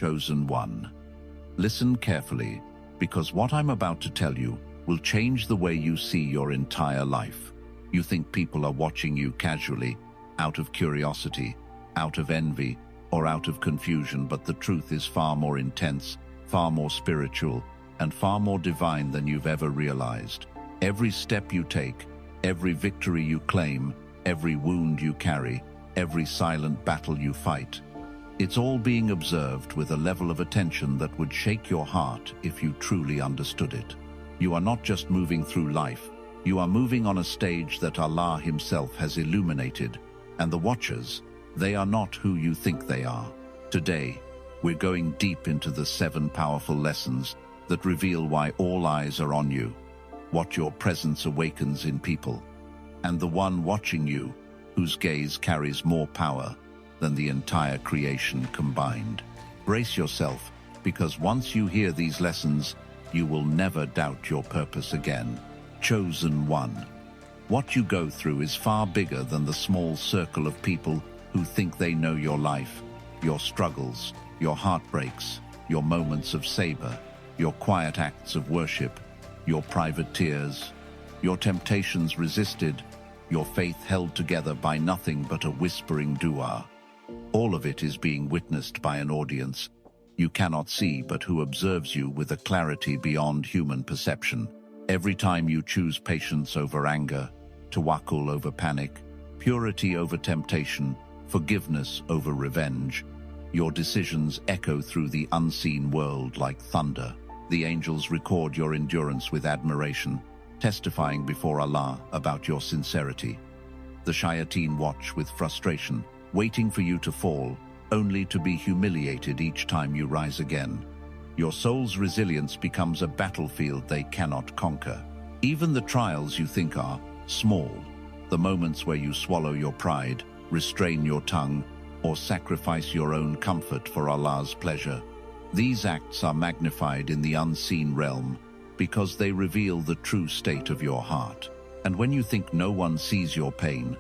Chosen one. Listen carefully, because what I'm about to tell you will change the way you see your entire life. You think people are watching you casually, out of curiosity, out of envy, or out of confusion, but the truth is far more intense, far more spiritual, and far more divine than you've ever realized. Every step you take, every victory you claim, every wound you carry, every silent battle you fight, it's all being observed with a level of attention that would shake your heart if you truly understood it. You are not just moving through life, you are moving on a stage that Allah Himself has illuminated, and the watchers, they are not who you think they are. Today, we're going deep into the 7 powerful lessons that reveal why all eyes are on you, what your presence awakens in people, and the one watching you, whose gaze carries more power than the entire creation combined. Brace yourself, because once you hear these lessons, you will never doubt your purpose again. Chosen one. What you go through is far bigger than the small circle of people who think they know your life, your struggles, your heartbreaks, your moments of sabr, your quiet acts of worship, your private tears, your temptations resisted, your faith held together by nothing but a whispering dua. All of it is being witnessed by an audience you cannot see but who observes you with a clarity beyond human perception. Every time you choose patience over anger, tawakkul over panic, purity over temptation, forgiveness over revenge, your decisions echo through the unseen world like thunder. The angels record your endurance with admiration, testifying before Allah about your sincerity. The shayateen watch with frustration, waiting for you to fall, only to be humiliated each time you rise again. Your soul's resilience becomes a battlefield they cannot conquer. Even the trials you think are small, the moments where you swallow your pride, restrain your tongue, or sacrifice your own comfort for Allah's pleasure, these acts are magnified in the unseen realm because they reveal the true state of your heart. And when you think no one sees your pain,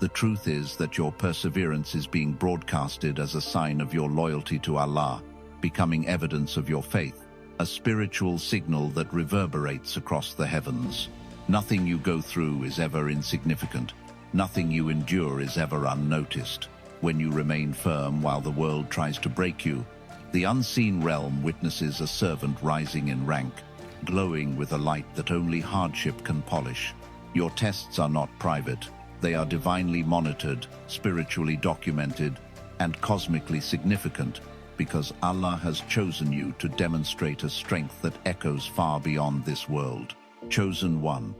the truth is that your perseverance is being broadcasted as a sign of your loyalty to Allah, becoming evidence of your faith, a spiritual signal that reverberates across the heavens. Nothing you go through is ever insignificant. Nothing you endure is ever unnoticed. When you remain firm while the world tries to break you, the unseen realm witnesses a servant rising in rank, glowing with a light that only hardship can polish. Your tests are not private. They are divinely monitored, spiritually documented, and cosmically significant because Allah has chosen you to demonstrate a strength that echoes far beyond this world. Chosen one.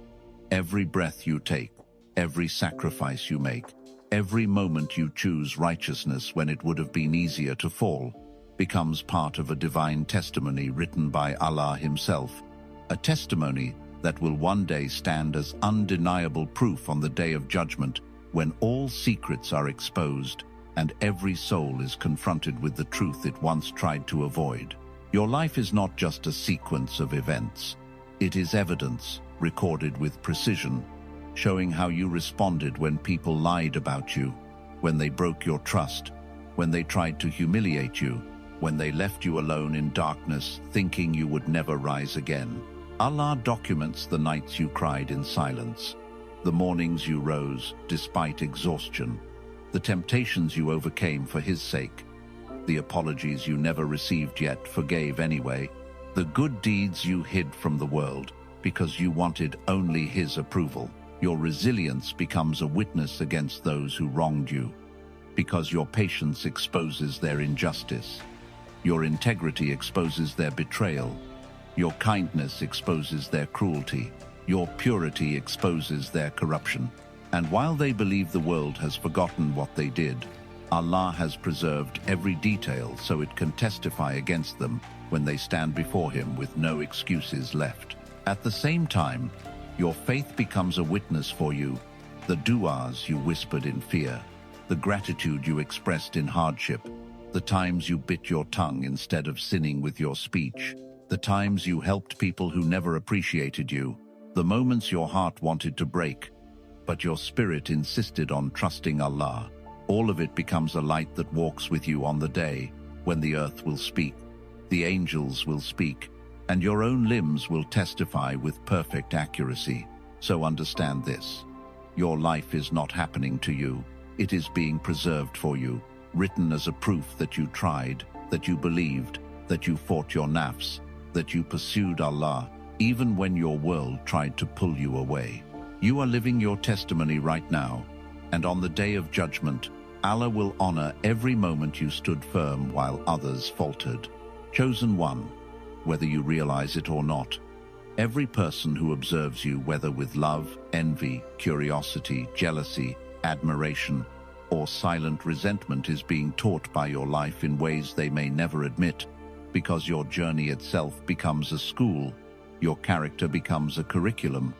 Every breath you take, every sacrifice you make, every moment you choose righteousness when it would have been easier to fall, becomes part of a divine testimony written by Allah Himself, a testimony that will one day stand as undeniable proof on the day of judgment when all secrets are exposed and every soul is confronted with the truth it once tried to avoid. Your life is not just a sequence of events. It is evidence, recorded with precision, showing how you responded when people lied about you, when they broke your trust, when they tried to humiliate you, when they left you alone in darkness, thinking you would never rise again. Allah documents the nights you cried in silence, the mornings you rose despite exhaustion, the temptations you overcame for His sake, the apologies you never received yet forgave anyway, the good deeds you hid from the world because you wanted only His approval. Your resilience becomes a witness against those who wronged you, because your patience exposes their injustice. Your integrity exposes their betrayal. Your kindness exposes their cruelty. Your purity exposes their corruption. And while they believe the world has forgotten what they did, Allah has preserved every detail so it can testify against them when they stand before Him with no excuses left. At the same time, your faith becomes a witness for you, the du'as you whispered in fear, the gratitude you expressed in hardship, the times you bit your tongue instead of sinning with your speech, the times you helped people who never appreciated you, the moments your heart wanted to break, but your spirit insisted on trusting Allah. All of it becomes a light that walks with you on the day when the earth will speak, the angels will speak, and your own limbs will testify with perfect accuracy. So understand this. Your life is not happening to you. It is being preserved for you, written as a proof that you tried, that you believed, that you fought your nafs, that you pursued Allah, even when your world tried to pull you away. You are living your testimony right now, and on the day of judgment, Allah will honor every moment you stood firm while others faltered. Chosen one, whether you realize it or not, every person who observes you, whether with love, envy, curiosity, jealousy, admiration, or silent resentment, is being taught by your life in ways they may never admit, because your journey itself becomes a school, your character becomes a curriculum,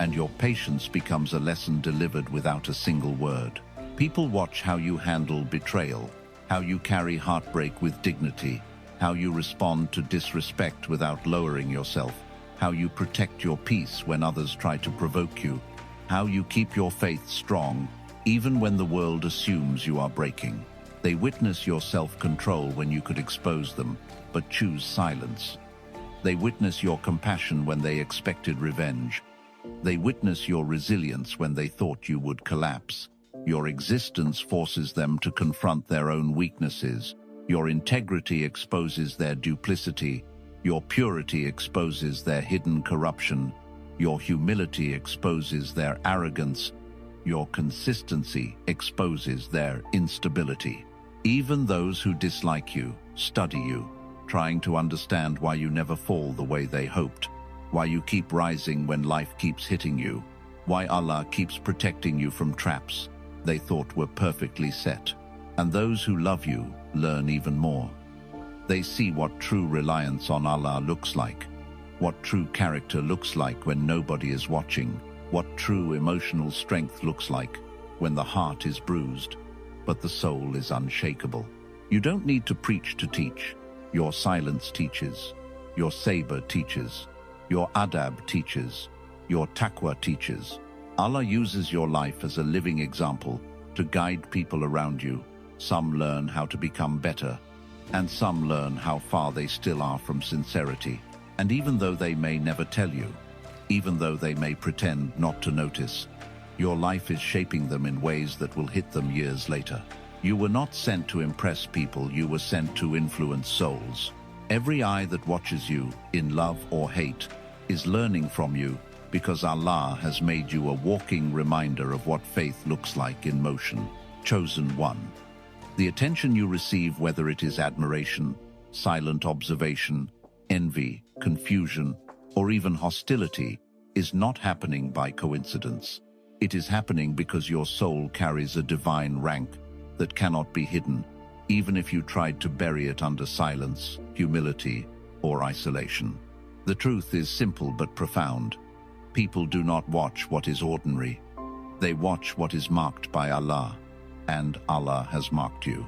and your patience becomes a lesson delivered without a single word. People watch how you handle betrayal, how you carry heartbreak with dignity, how you respond to disrespect without lowering yourself, how you protect your peace when others try to provoke you, how you keep your faith strong even when the world assumes you are breaking. They witness your self-control when you could expose them, but choose silence. They witness your compassion when they expected revenge. They witness your resilience when they thought you would collapse. Your existence forces them to confront their own weaknesses. Your integrity exposes their duplicity. Your purity exposes their hidden corruption. Your humility exposes their arrogance. Your consistency exposes their instability. Even those who dislike you study you, trying to understand why you never fall the way they hoped, why you keep rising when life keeps hitting you, why Allah keeps protecting you from traps they thought were perfectly set. And those who love you learn even more. They see what true reliance on Allah looks like, what true character looks like when nobody is watching, what true emotional strength looks like when the heart is bruised, but the soul is unshakable. You don't need to preach to teach. Your silence teaches. Your sabr teaches. Your adab teaches. Your taqwa teaches. Allah uses your life as a living example to guide people around you. Some learn how to become better, and some learn how far they still are from sincerity. And even though they may never tell you, even though they may pretend not to notice, your life is shaping them in ways that will hit them years later. You were not sent to impress people, you were sent to influence souls. Every eye that watches you, in love or hate, is learning from you, because Allah has made you a walking reminder of what faith looks like in motion. Chosen one. The attention you receive, whether it is admiration, silent observation, envy, confusion, or even hostility, is not happening by coincidence. It is happening because your soul carries a divine rank that cannot be hidden, even if you tried to bury it under silence, humility, or isolation. The truth is simple but profound. People do not watch what is ordinary. They watch what is marked by Allah, and Allah has marked you.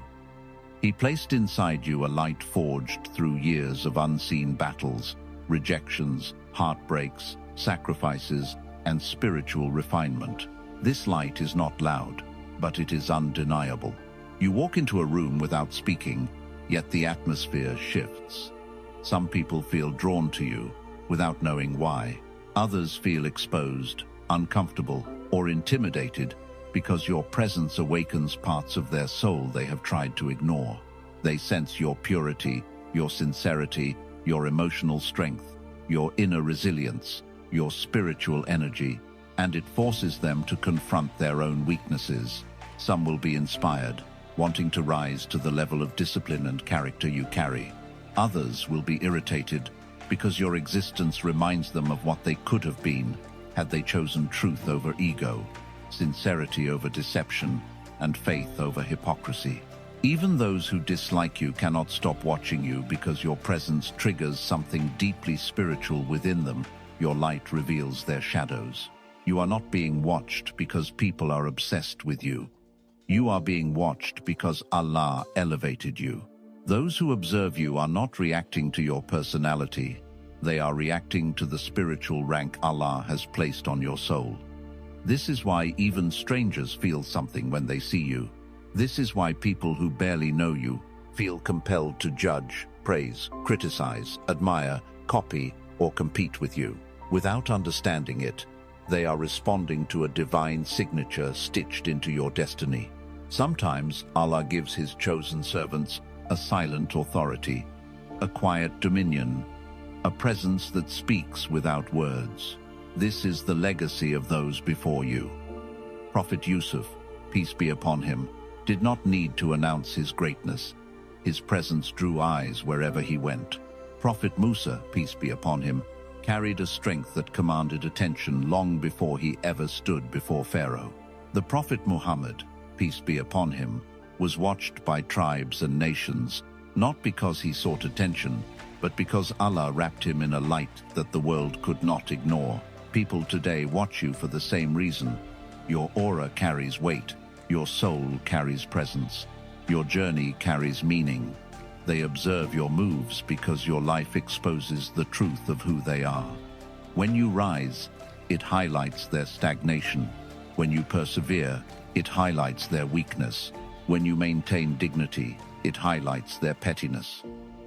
He placed inside you a light forged through years of unseen battles, rejections, heartbreaks, sacrifices, and spiritual refinement. This light is not loud, but it is undeniable. You walk into a room without speaking, yet the atmosphere shifts. Some people feel drawn to you without knowing why. Others feel exposed, uncomfortable, or intimidated because your presence awakens parts of their soul they have tried to ignore. They sense your purity, your sincerity, your emotional strength, your inner resilience, your spiritual energy, and it forces them to confront their own weaknesses. Some will be inspired, wanting to rise to the level of discipline and character you carry. Others will be irritated because your existence reminds them of what they could have been had they chosen truth over ego, sincerity over deception, and faith over hypocrisy. Even those who dislike you cannot stop watching you because your presence triggers something deeply spiritual within them. Your light reveals their shadows. You are not being watched because people are obsessed with you. You are being watched because Allah elevated you. Those who observe you are not reacting to your personality. They are reacting to the spiritual rank Allah has placed on your soul. This is why even strangers feel something when they see you. This is why people who barely know you feel compelled to judge, praise, criticize, admire, copy, or compete with you. Without understanding it, they are responding to a divine signature stitched into your destiny. Sometimes Allah gives His chosen servants a silent authority, a quiet dominion, a presence that speaks without words. This is the legacy of those before you. Prophet Yusuf, peace be upon him, did not need to announce his greatness. His presence drew eyes wherever he went. Prophet Musa, peace be upon him, carried a strength that commanded attention long before he ever stood before Pharaoh. The Prophet Muhammad, peace be upon him, was watched by tribes and nations, not because he sought attention, but because Allah wrapped him in a light that the world could not ignore. People today watch you for the same reason. Your aura carries weight, your soul carries presence, your journey carries meaning. They observe your moves because your life exposes the truth of who they are. When you rise, it highlights their stagnation. When you persevere, it highlights their weakness. When you maintain dignity, it highlights their pettiness.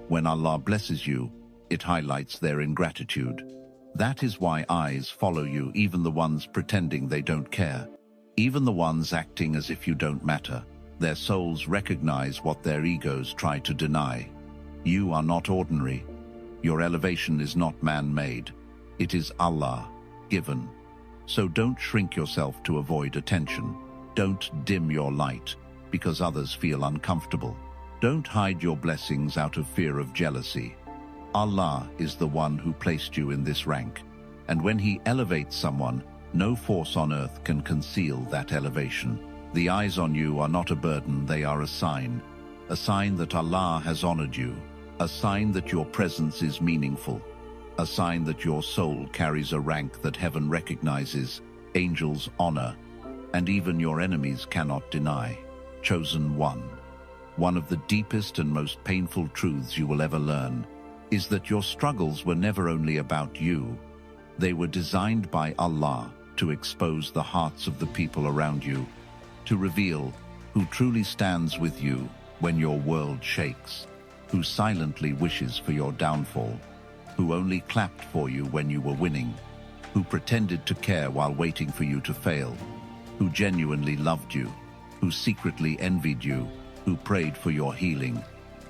When Allah blesses you, it highlights their ingratitude. That is why eyes follow you, even the ones pretending they don't care. Even the ones acting as if you don't matter. Their souls recognize what their egos try to deny. You are not ordinary. Your elevation is not man-made. It is Allah given. So don't shrink yourself to avoid attention. Don't dim your light because others feel uncomfortable. Don't hide your blessings out of fear of jealousy. Allah is the one who placed you in this rank, and when He elevates someone, no force on earth can conceal that elevation. The eyes on you are not a burden, they are a sign that Allah has honored you, a sign that your presence is meaningful, a sign that your soul carries a rank that heaven recognizes, angels honor, and even your enemies cannot deny. Chosen one. One of the deepest and most painful truths you will ever learn is that your struggles were never only about you. They were designed by Allah to expose the hearts of the people around you, to reveal who truly stands with you when your world shakes, who silently wishes for your downfall, who only clapped for you when you were winning, who pretended to care while waiting for you to fail, who genuinely loved you, who secretly envied you, who prayed for your healing,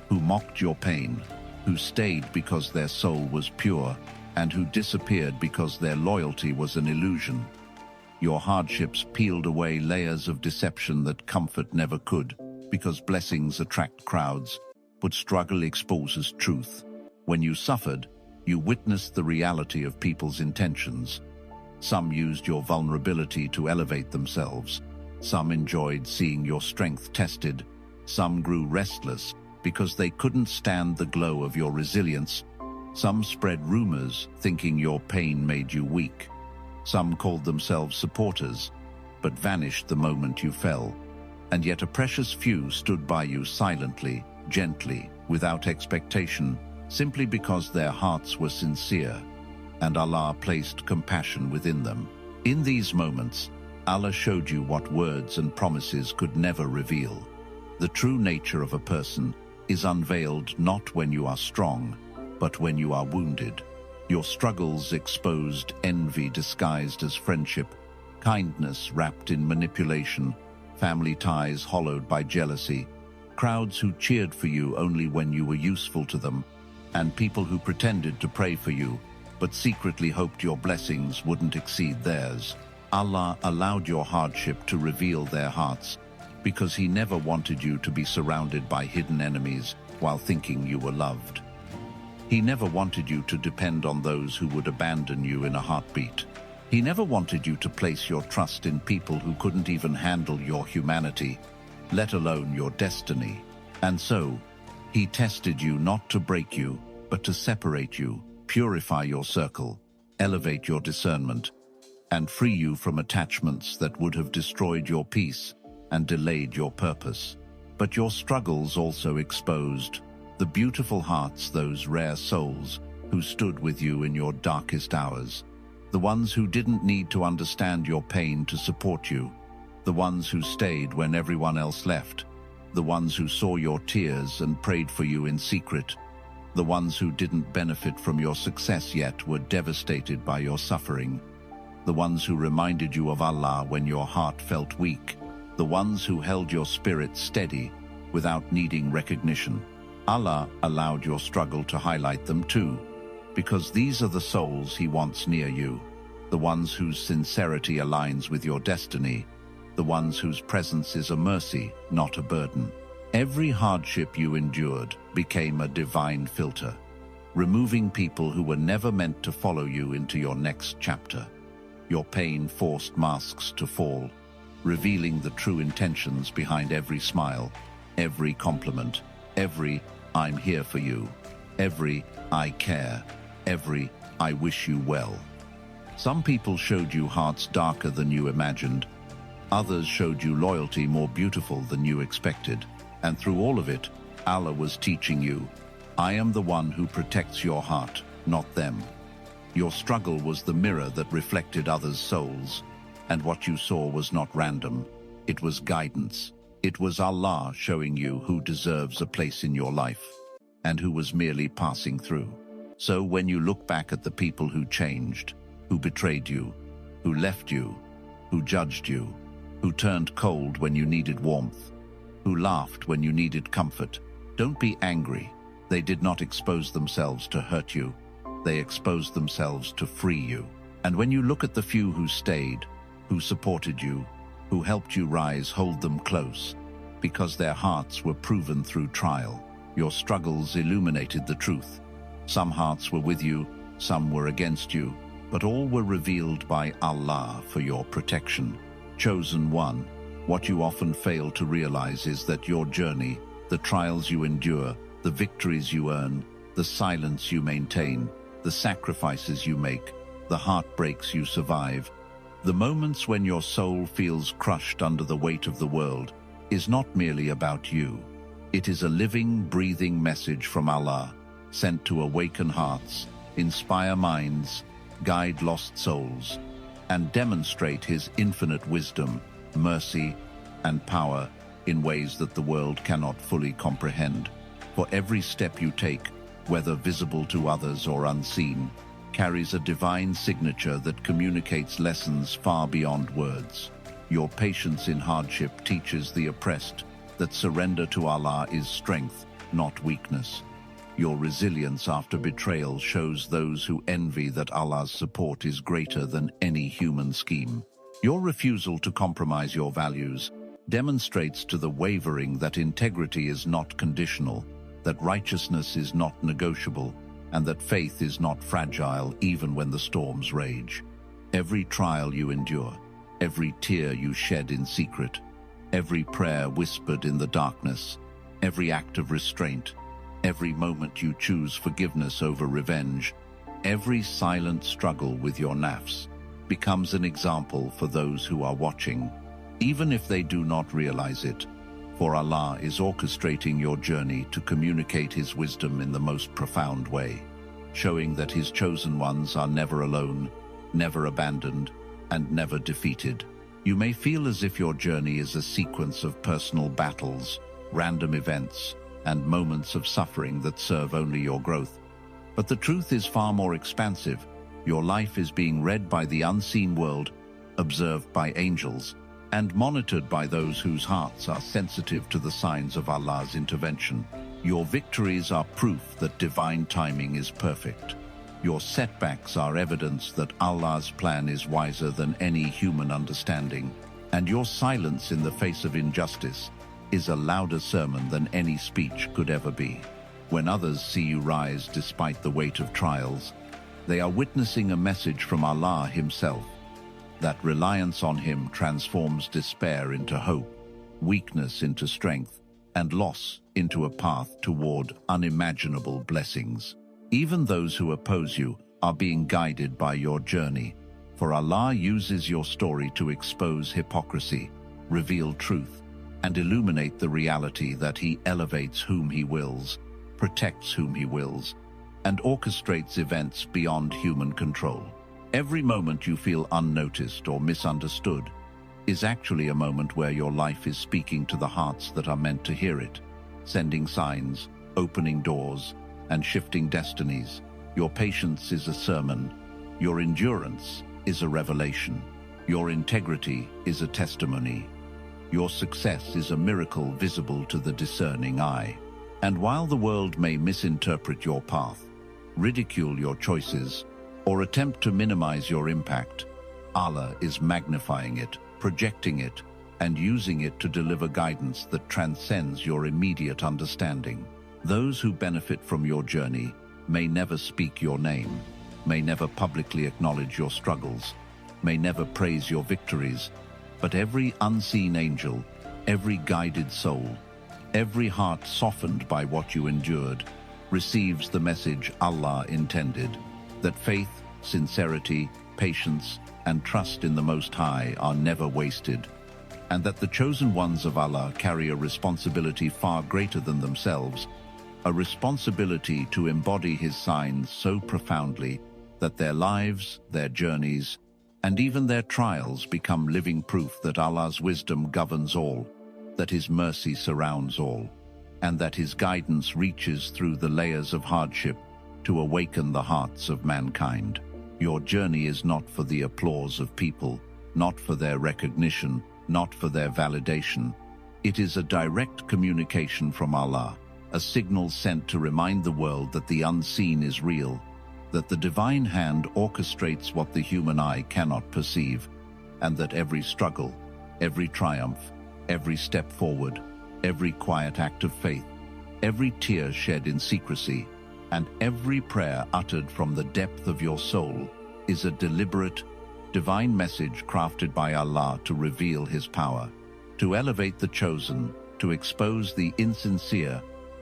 who mocked your pain, who stayed because their soul was pure, and who disappeared because their loyalty was an illusion. Your hardships peeled away layers of deception that comfort never could, because blessings attract crowds, but struggle exposes truth. When you suffered, you witnessed the reality of people's intentions. Some used your vulnerability to elevate themselves. Some enjoyed seeing your strength tested. Some grew restless because they couldn't stand the glow of your resilience. Some spread rumors thinking your pain made you weak. Some called themselves supporters, but vanished the moment you fell. And yet a precious few stood by you silently, gently, without expectation, simply because their hearts were sincere, and Allah placed compassion within them. In these moments, Allah showed you what words and promises could never reveal. The true nature of a person is unveiled not when you are strong, but when you are wounded. Your struggles exposed envy disguised as friendship, kindness wrapped in manipulation, family ties hollowed by jealousy, crowds who cheered for you only when you were useful to them, and people who pretended to pray for you, but secretly hoped your blessings wouldn't exceed theirs. Allah allowed your hardship to reveal their hearts, because He never wanted you to be surrounded by hidden enemies while thinking you were loved. He never wanted you to depend on those who would abandon you in a heartbeat. He never wanted you to place your trust in people who couldn't even handle your humanity, let alone your destiny. And so, He tested you not to break you, but to separate you, purify your circle, elevate your discernment, and free you from attachments that would have destroyed your peace and delayed your purpose. But your struggles also exposed the beautiful hearts, those rare souls who stood with you in your darkest hours, the ones who didn't need to understand your pain to support you, the ones who stayed when everyone else left, the ones who saw your tears and prayed for you in secret. The ones who didn't benefit from your success yet were devastated by your suffering. The ones who reminded you of Allah when your heart felt weak. The ones who held your spirit steady without needing recognition. Allah allowed your struggle to highlight them too, because these are the souls He wants near you, the ones whose sincerity aligns with your destiny, the ones whose presence is a mercy, not a burden. Every hardship you endured became a divine filter, removing people who were never meant to follow you into your next chapter. Your pain forced masks to fall, revealing the true intentions behind every smile, every compliment, every "I'm here for you," every "I care," every "I wish you well." Some people showed you hearts darker than you imagined. Others showed you loyalty more beautiful than you expected. And through all of it, Allah was teaching you, I am the one who protects your heart, not them. Your struggle was the mirror that reflected others' souls, and what you saw was not random. It was guidance. It was Allah showing you who deserves a place in your life, and who was merely passing through. So when you look back at the people who changed, who betrayed you, who left you, who judged you, who turned cold when you needed warmth, who laughed when you needed comfort, don't be angry. They did not expose themselves to hurt you. They exposed themselves to free you. And when you look at the few who stayed, who supported you, who helped you rise, hold them close, because their hearts were proven through trial. Your struggles illuminated the truth. Some hearts were with you, some were against you, but all were revealed by Allah for your protection. Chosen one. What you often fail to realize is that your journey, the trials you endure, the victories you earn, the silence you maintain, the sacrifices you make, the heartbreaks you survive, the moments when your soul feels crushed under the weight of the world, is not merely about you. It is a living, breathing message from Allah, sent to awaken hearts, inspire minds, guide lost souls, and demonstrate His infinite wisdom, mercy, and power in ways that the world cannot fully comprehend. For every step you take, whether visible to others or unseen, carries a divine signature that communicates lessons far beyond words. Your patience in hardship teaches the oppressed that surrender to Allah is strength, not weakness. Your resilience after betrayal shows those who envy that Allah's support is greater than any human scheme. Your refusal to compromise your values demonstrates to the wavering that integrity is not conditional, that righteousness is not negotiable, and that faith is not fragile even when the storms rage. Every trial you endure, every tear you shed in secret, every prayer whispered in the darkness, every act of restraint, every moment you choose forgiveness over revenge, every silent struggle with your nafs, becomes an example for those who are watching, even if they do not realize it, for Allah is orchestrating your journey to communicate His wisdom in the most profound way, showing that His chosen ones are never alone, never abandoned, and never defeated. You may feel as if your journey is a sequence of personal battles, random events, and moments of suffering that serve only your growth. But the truth is far more expansive. Your life is being read by the unseen world, observed by angels, and monitored by those whose hearts are sensitive to the signs of Allah's intervention. Your victories are proof that divine timing is perfect. Your setbacks are evidence that Allah's plan is wiser than any human understanding. And your silence in the face of injustice is a louder sermon than any speech could ever be. When others see you rise despite the weight of trials, they are witnessing a message from Allah Himself, that reliance on Him transforms despair into hope, weakness into strength, and loss into a path toward unimaginable blessings. Even those who oppose you are being guided by your journey, for Allah uses your story to expose hypocrisy, reveal truth, and illuminate the reality that He elevates whom He wills, protects whom He wills, and orchestrates events beyond human control. Every moment you feel unnoticed or misunderstood is actually a moment where your life is speaking to the hearts that are meant to hear it, sending signs, opening doors, and shifting destinies. Your patience is a sermon. Your endurance is a revelation. Your integrity is a testimony. Your success is a miracle visible to the discerning eye. And while the world may misinterpret your path, ridicule your choices, or attempt to minimize your impact, Allah is magnifying it, projecting it, and using it to deliver guidance that transcends your immediate understanding. Those who benefit from your journey may never speak your name, may never publicly acknowledge your struggles, may never praise your victories, but every unseen angel, every guided soul, every heart softened by what you endured, receives the message Allah intended, that faith, sincerity, patience, and trust in the Most High are never wasted, and that the chosen ones of Allah carry a responsibility far greater than themselves, a responsibility to embody His signs so profoundly that their lives, their journeys, and even their trials become living proof that Allah's wisdom governs all, that His mercy surrounds all, and that His guidance reaches through the layers of hardship to awaken the hearts of mankind. Your journey is not for the applause of people, not for their recognition, not for their validation. It is a direct communication from Allah, a signal sent to remind the world that the unseen is real, that the divine hand orchestrates what the human eye cannot perceive, and that every struggle, every triumph, every step forward, every quiet act of faith, every tear shed in secrecy, and every prayer uttered from the depth of your soul is a deliberate, divine message crafted by Allah to reveal His power, to elevate the chosen, to expose the insincere,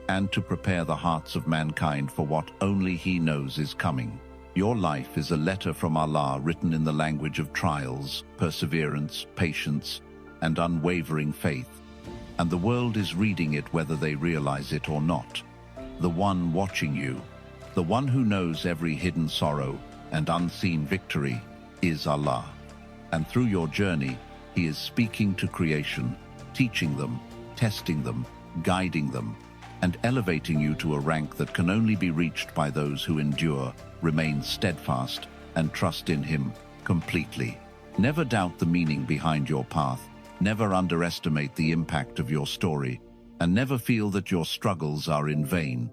and to prepare the hearts of mankind for what only He knows is coming. Your life is a letter from Allah written in the language of trials, perseverance, patience, and unwavering faith, and the world is reading it whether they realize it or not. The one watching you, the one who knows every hidden sorrow and unseen victory, is Allah. And through your journey, He is speaking to creation, teaching them, testing them, guiding them, and elevating you to a rank that can only be reached by those who endure, remain steadfast, and trust in Him completely. Never doubt the meaning behind your path, never underestimate the impact of your story, and never feel that your struggles are in vain,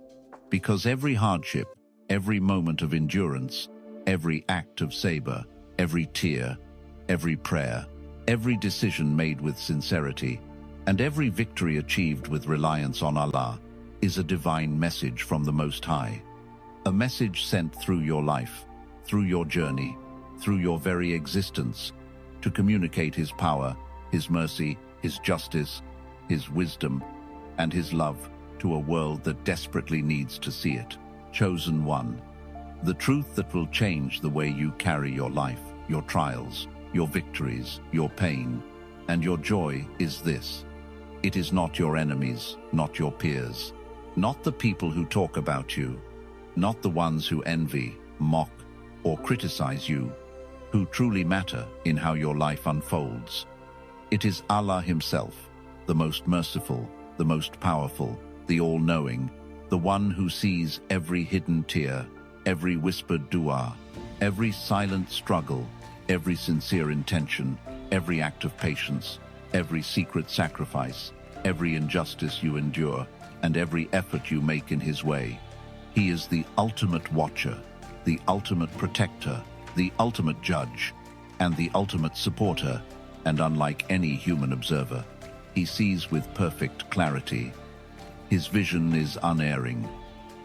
because every hardship, every moment of endurance, every act of sabr, every tear, every prayer, every decision made with sincerity, and every victory achieved with reliance on Allah is a divine message from the Most High, a message sent through your life, through your journey, through your very existence, to communicate His power, His mercy, His justice, His wisdom, and His love to a world that desperately needs to see it. Chosen one, the truth that will change the way you carry your life, your trials, your victories, your pain, and your joy is this: it is not your enemies, not your peers, not the people who talk about you, not the ones who envy, mock, or criticize you, who truly matter in how your life unfolds. It is Allah Himself, the most merciful, the most powerful, the all-knowing, the one who sees every hidden tear, every whispered dua, every silent struggle, every sincere intention, every act of patience, every secret sacrifice, every injustice you endure, and every effort you make in His way. He is the ultimate watcher, the ultimate protector, the ultimate judge, and the ultimate supporter, and unlike any human observer, He sees with perfect clarity. His vision is unerring.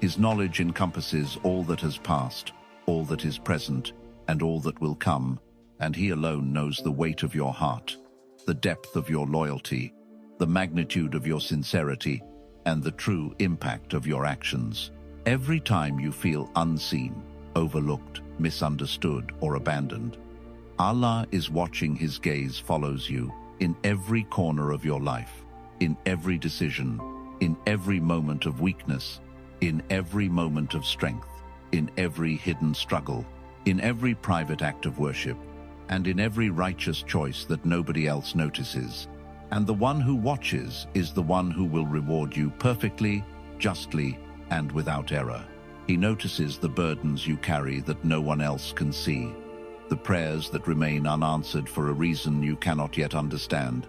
His knowledge encompasses all that has passed, all that is present, and all that will come, and He alone knows the weight of your heart, the depth of your loyalty, the magnitude of your sincerity, and the true impact of your actions. Every time you feel unseen, overlooked, misunderstood, or abandoned, Allah is watching. His gaze follows you in every corner of your life, in every decision, in every moment of weakness, in every moment of strength, in every hidden struggle, in every private act of worship, and in every righteous choice that nobody else notices. And the one who watches is the one who will reward you perfectly, justly, and without error. He notices the burdens you carry that no one else can see, the prayers that remain unanswered for a reason you cannot yet understand,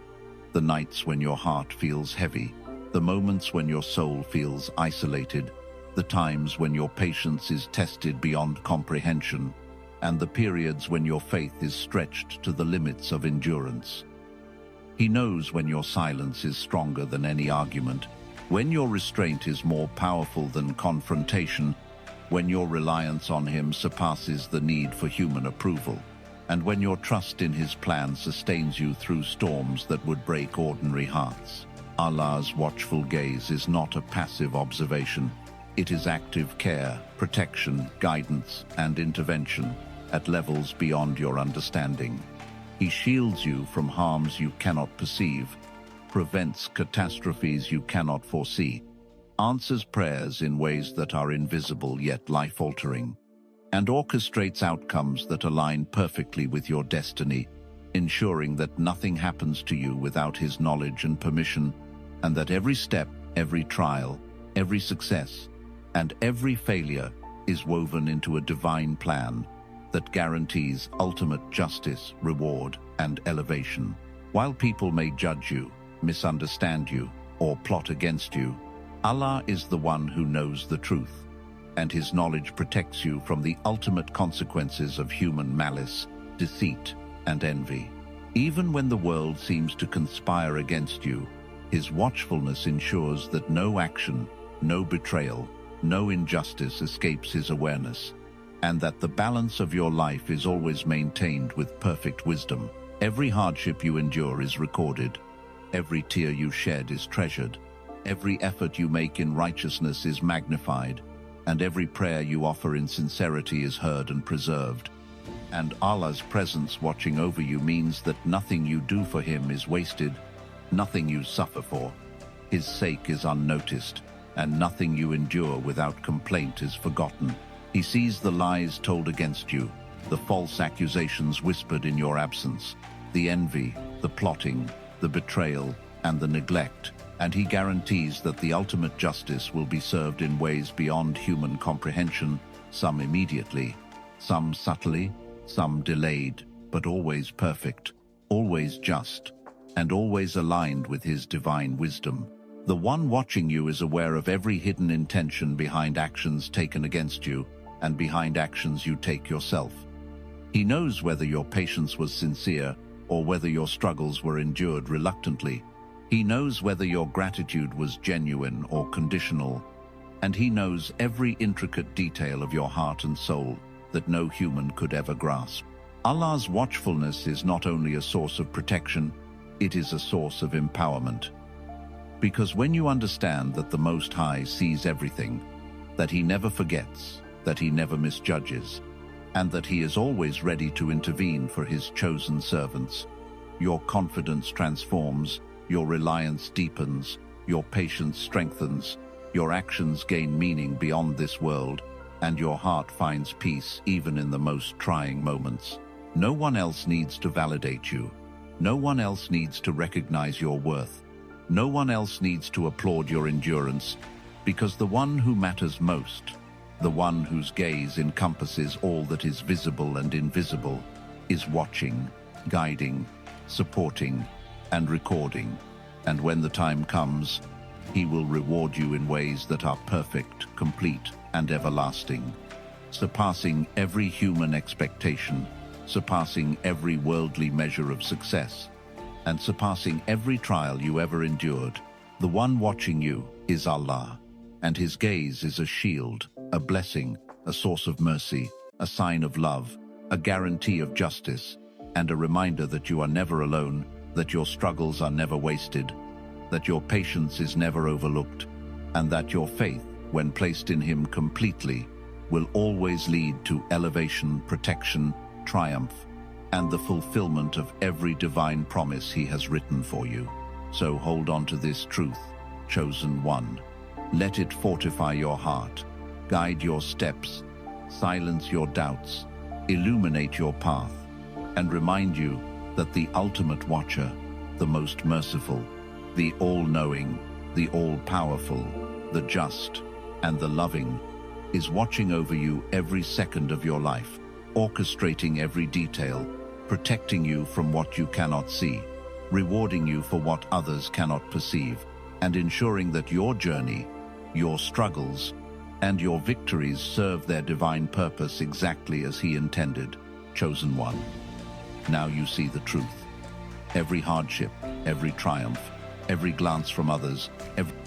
the nights when your heart feels heavy, the moments when your soul feels isolated, the times when your patience is tested beyond comprehension, and the periods when your faith is stretched to the limits of endurance. He knows when your silence is stronger than any argument, when your restraint is more powerful than confrontation, when your reliance on him surpasses the need for human approval, and when your trust in his plan sustains you through storms that would break ordinary hearts. Allah's watchful gaze is not a passive observation. It is active care, protection, guidance, and intervention at levels beyond your understanding. He shields you from harms you cannot perceive, prevents catastrophes you cannot foresee, answers prayers in ways that are invisible yet life-altering, and orchestrates outcomes that align perfectly with your destiny, ensuring that nothing happens to you without his knowledge and permission, and that every step, every trial, every success, and every failure is woven into a divine plan that guarantees ultimate justice, reward, and elevation. While people may judge you, misunderstand you, or plot against you, Allah is the one who knows the truth, and his knowledge protects you from the ultimate consequences of human malice, deceit, and envy. Even when the world seems to conspire against you, his watchfulness ensures that no action, no betrayal, no injustice escapes his awareness, and that the balance of your life is always maintained with perfect wisdom. Every hardship you endure is recorded. Every tear you shed is treasured. Every effort you make in righteousness is magnified, and every prayer you offer in sincerity is heard and preserved. And Allah's presence watching over you means that nothing you do for him is wasted, nothing you suffer for his sake is unnoticed, and nothing you endure without complaint is forgotten. He sees the lies told against you, the false accusations whispered in your absence, the envy, the plotting, the betrayal, and the neglect, and he guarantees that the ultimate justice will be served in ways beyond human comprehension, some immediately, some subtly, some delayed, but always perfect, always just, and always aligned with his divine wisdom. The one watching you is aware of every hidden intention behind actions taken against you and behind actions you take yourself. He knows whether your patience was sincere or whether your struggles were endured reluctantly. He knows whether your gratitude was genuine or conditional, and he knows every intricate detail of your heart and soul that no human could ever grasp. Allah's watchfulness is not only a source of protection, it is a source of empowerment. Because when you understand that the Most High sees everything, that he never forgets, that he never misjudges, and that he is always ready to intervene for his chosen servants, your confidence transforms, your reliance deepens, your patience strengthens, your actions gain meaning beyond this world, and your heart finds peace even in the most trying moments. No one else needs to validate you. No one else needs to recognize your worth. No one else needs to applaud your endurance, because the one who matters most, the one whose gaze encompasses all that is visible and invisible, is watching, guiding, supporting, and recording. And when the time comes, he will reward you in ways that are perfect, complete, and everlasting, surpassing every human expectation, surpassing every worldly measure of success, and surpassing every trial you ever endured. The one watching you is Allah, and his gaze is a shield, a blessing, a source of mercy, a sign of love, a guarantee of justice, and a reminder that you are never alone, that your struggles are never wasted, that your patience is never overlooked, and that your faith, when placed in him completely, will always lead to elevation, protection, triumph, and the fulfillment of every divine promise he has written for you. So hold on to this truth, chosen one. Let it fortify your heart, guide your steps, silence your doubts, illuminate your path, and remind you that the ultimate watcher, the most merciful, the all-knowing, the all-powerful, the just, and the loving, is watching over you every second of your life, orchestrating every detail, protecting you from what you cannot see, rewarding you for what others cannot perceive, and ensuring that your journey, your struggles, and your victories serve their divine purpose exactly as He intended. Chosen one. Now you see the truth. Every hardship, every triumph, every glance from others, every